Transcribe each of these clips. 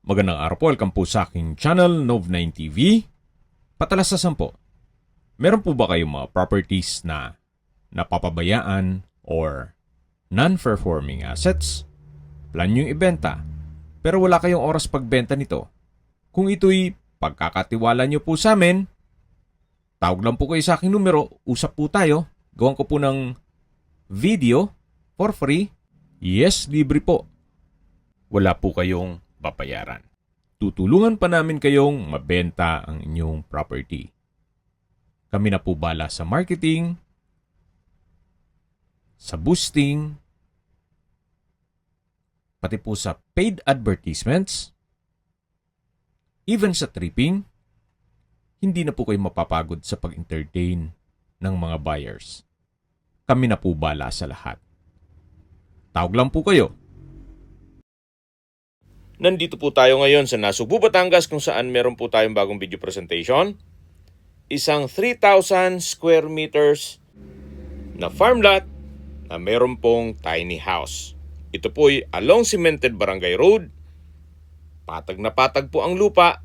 Magandang araw po, welcome po sa aking channel, Nov9 TV. Patalasasan po, meron po ba kayong mga properties na napapabayaan or non-performing assets? Plan nyo ibenta, pero wala kayong oras pagbenta nito. Kung ito'y pagkakatiwala nyo po sa amin, tawag lang po kayo sa aking numero, usap po tayo, gawan ko po ng video for free. Yes, libre po. Wala po kayong babayaran. Tutulungan pa namin kayong mabenta ang inyong property. Kami na po bala sa marketing, sa boosting, pati po sa paid advertisements, even sa tripping. Hindi na po kayo mapapagod sa pag-entertain ng mga buyers. Kami na po bala sa lahat. Tawag lang po kayo. Nandito po tayo ngayon sa Nasugbu, Batangas kung saan meron po tayong bagong video presentation. Isang 3,000 square meters na farm lot na meron pong tiny house. Ito po ay along cemented barangay road. Patag na patag po ang lupa.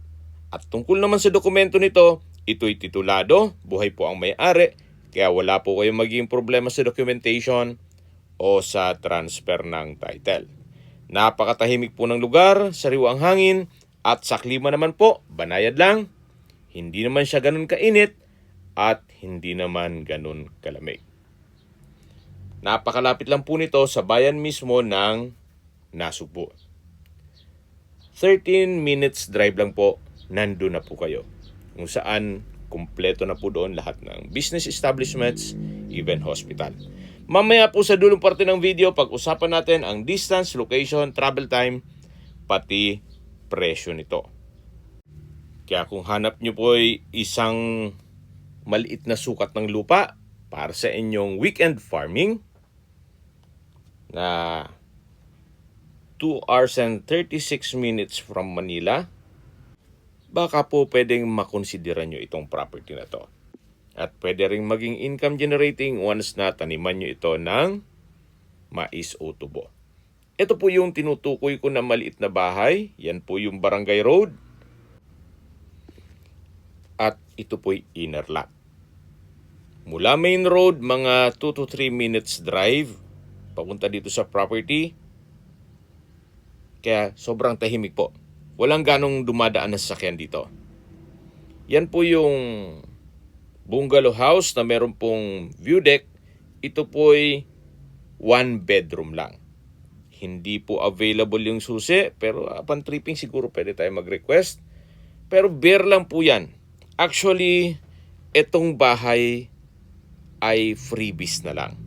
At tungkol naman sa dokumento nito, ito'y titulado, buhay po ang may-ari. Kaya wala po kayong magiging problema sa documentation o sa transfer ng title. Napakatahimik po ng lugar, sariwa ang hangin, at sa klima naman po, banayad lang. Hindi naman siya ganun kainit at hindi naman ganun kalamig. Napakalapit lang po nito sa bayan mismo ng Nasugbu. 13 minutes drive lang po, nandun na po kayo. Kung saan, kumpleto na po doon lahat ng business establishments, even hospital. Mamaya po sa dulong parte ng video, pag-usapan natin ang distance, location, travel time, pati presyo nito. Kaya kung hanap nyo po ay isang maliit na sukat ng lupa para sa inyong weekend farming na 2 hours and 36 minutes from Manila, baka po pwedeng makonsidera nyo itong property na to. At pwede rin maging income generating once na taniman nyo ito ng mais o tubo. Ito po yung tinutukoy ko na maliit na bahay. Yan po yung barangay road. At ito po yung inner lot. Mula main road, mga 2 to 3 minutes drive papunta dito sa property. Kaya sobrang tahimik po. Walang ganong dumadaan na sasakyan dito. Yan po yung bungalow house na meron pong view deck. Ito po ay 1 bedroom lang. Hindi po available yung susi, pero upon tripping siguro pwede tayo mag-request. Pero bare lang po yan. Actually, itong bahay ay freebies na lang.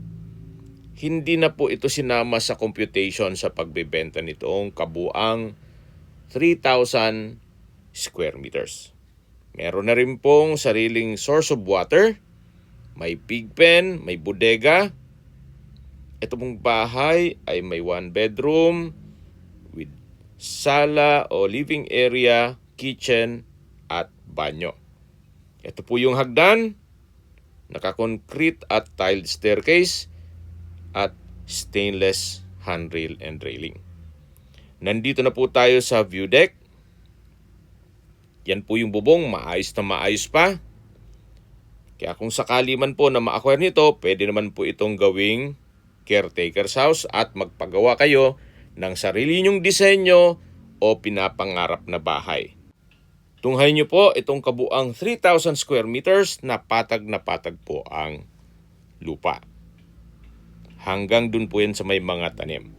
Hindi na po ito sinama sa computation sa pagbebenta nitong kabuang 3,000 square meters. Meron na rin pong sariling source of water, may pig pen, may bodega. Ito pong bahay ay may 1 bedroom with sala o living area, kitchen at banyo. Ito po yung hagdan, naka-concrete at tiled staircase at stainless handrail and railing. Nandito na po tayo sa view deck. Yan po yung bubong, maayos na maayos pa. Kaya kung sakali man po na ma-acquire nito, pwede naman po itong gawing caretaker's house at magpagawa kayo ng sarili nyong disenyo o pinapangarap na bahay. Tunghay nyo po itong kabuang 3,000 square meters na patag po ang lupa. Hanggang dun po yan sa may mga tanim.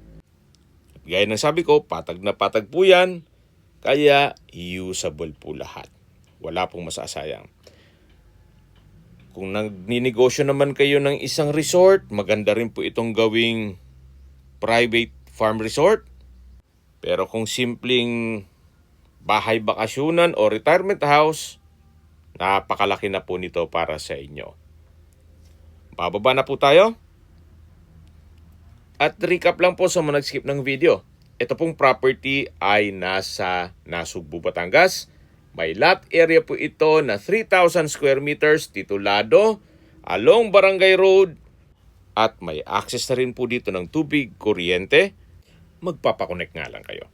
At gaya ng sabi ko, patag po yan. Kaya usable po lahat. Wala pong masasayang. Kung nagninegosyo naman kayo ng isang resort, maganda rin po itong gawing private farm resort. Pero kung simpleng bahay bakasyonan o retirement house, napakalaki na po nito para sa inyo. Bababa na po tayo. At recap lang po sa mga nag-skip ng video. Ito pong property ay nasa Nasugbu, Batangas. May lot area po ito na 3,000 square meters titulado along Barangay Road at may access na rin po dito ng tubig, kuryente. Magpapakonect nga lang kayo.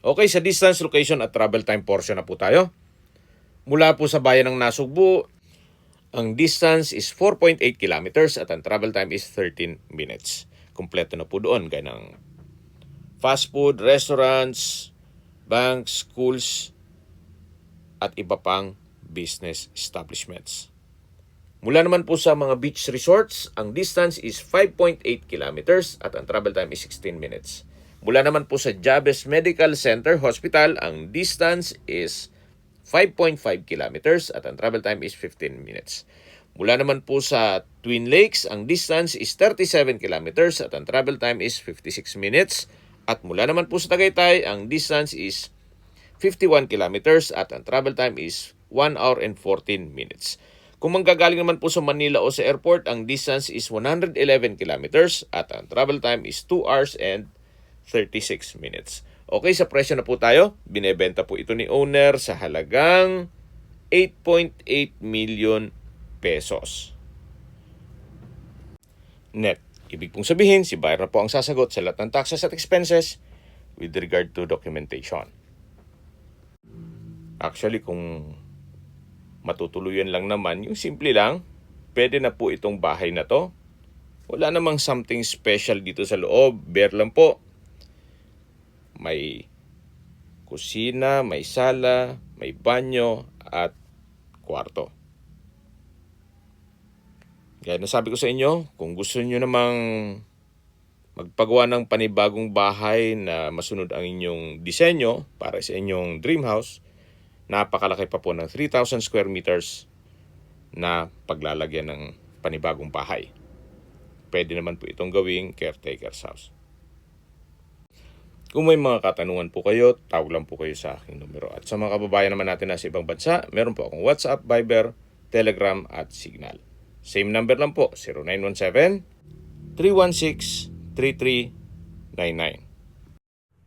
Okay, sa distance, location at travel time portion na po tayo. Mula po sa bayan ng Nasugbu, ang distance is 4.8 kilometers at ang travel time is 13 minutes. Kompleto na po doon, gaya ng fast food, restaurants, banks, schools, at iba pang business establishments. Mula naman po sa mga beach resorts, ang distance is 5.8 kilometers at ang travel time is 16 minutes. Mula naman po sa Jabez Medical Center Hospital, ang distance is 5.5 kilometers at ang travel time is 15 minutes. Mula naman po sa Twin Lakes, ang distance is 37 kilometers at ang travel time is 56 minutes. At mula naman po sa Tagaytay, ang distance is 51 kilometers at ang travel time is 1 hour and 14 minutes. Kung manggagaling naman po sa Manila o sa airport, ang distance is 111 kilometers at ang travel time is 2 hours and 36 minutes. Okay, sa presyo na po tayo. Binebenta po ito ni owner sa halagang 8.8 million pesos. Net. Ibig pong sabihin, si buyer na po ang sasagot sa lahat ng taxes at expenses with regard to documentation. Actually, kung matutuluyan lang naman, yung simple lang, pwede na po itong bahay na to. Wala namang something special dito sa loob. Bare lang po. May kusina, may sala, may banyo, at kwarto. Gaya na sabi ko sa inyo, kung gusto nyo namang magpagawa ng panibagong bahay na masunod ang inyong disenyo para sa inyong dream house, napakalaki pa po ng 3,000 square meters na paglalagyan ng panibagong bahay. Pwede naman po itong gawing caretaker's house. Kung may mga katanungan po kayo, tawag lang po kayo sa aking numero. At sa mga kababayan naman natin na sa ibang bansa, meron po akong WhatsApp, Viber, Telegram at Signal. Same number lang po, 0917-316-3399.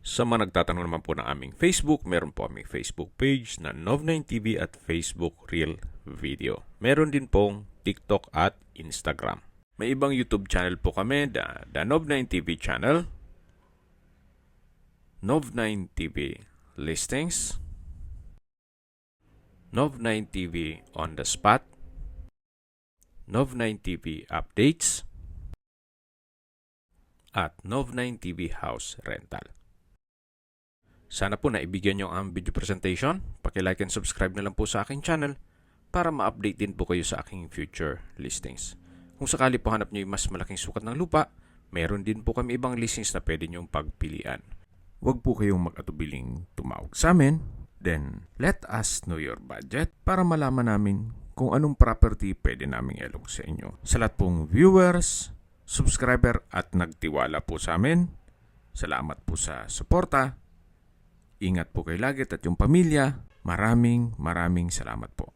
Sa mga nagtatanong naman po ng aming Facebook, meron po aming Facebook page na Nov9TV at Facebook Reel Video. Meron din pong TikTok at Instagram. May ibang YouTube channel po kami, the Nov9TV channel, Nov9TV Listings, Nov9TV On The Spot, Nov9TV Updates, at Nov9TV House Rental. Sana po naibigyan nyo ang video presentation. Paki-like and subscribe na lang po sa aking channel para ma-update din po kayo sa aking future listings. Kung sakali po hanap nyo yung mas malaking sukat ng lupa, meron din po kami ibang listings na pwede nyong pagpilian. Huwag po kayong mag-atubiling tumawag sa amin. Then, let us know your budget para malaman namin kung anong property pwede naming ilog sa inyo. Sa lahat pong viewers, subscriber at nagtiwala po sa amin, salamat po sa suporta. Ingat po kayo lagi at yung pamilya. Maraming salamat po.